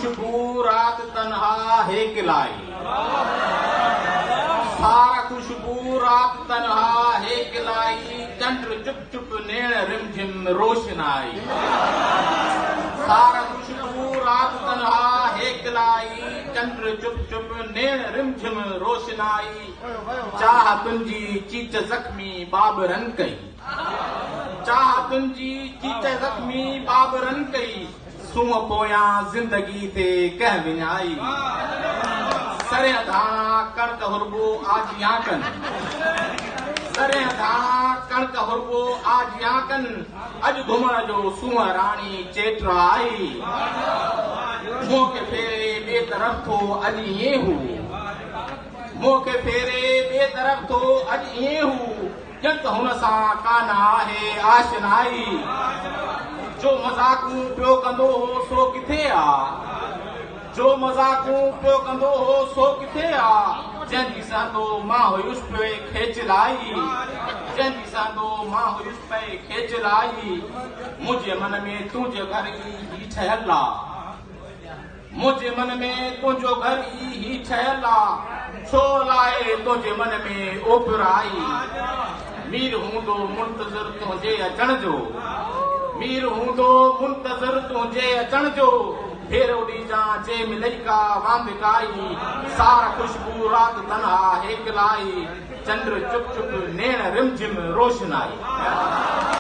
खुशबू रात तन्हा हेक लाई, सारा खुशबू रात तन्हा हेक लाई, चंद्र चुप चुप नेण रिमझिम रोशनाई। सारा खुशबू रात तन्हा हेक लाई, चंद्र चुप चुप नेण रिमझिम रोशनाई। चाह तुंहिंजी चीच ज़ख्मी बाबरन कई, चाह तुंहिंजी चीच ज़ख्मी बाबरन कई, सूंह पोयां ज़िंदगी ते कह विञाई। सरे धाणा कणक हुरबो आजियां कन, सरे धाणा कणक हुरबो आजियां कन, अॼु घुमण जो सूंह राणी चेट्रा आई। मुंहं खे फेरे ॿिए तरफ़ थो अॼु ईअं हू, मुंहं खे फेरे ॿिए तरफ़ थो अॼु ईअं हू, ॼण त हुन सां कान आहे आशनाई। जो मज़ाकूं पियो कंदो हो सो किथे आ, जो मज़ाकूं पियो कंदो हो सो किथे आ, जंहिंजी सां मां हुयुसि पे खेचलाई, जंहिंजी सां मां हुयुसि पे खेचलाई। मुंहिंजे मन में तुंहिंजे घर ई ठहियल आ, मुंहिंजे मन में तुंहिंजो घर ई ठहियल आ, छो लाइ तुंहिंजे मन में ओपराई। मीर हूंदो मुंतज़िर तुंहिंजे अचण जो, मीर हूंदो मुंतज़िर तुंहिंजे अचण जो, फेर उॾी जा जे मिलई का वांदिकाई। सारा खुशबू रात तन्हा हेक लाई, चंद्र चुप चुप नेण रिमझिम रोशनाई।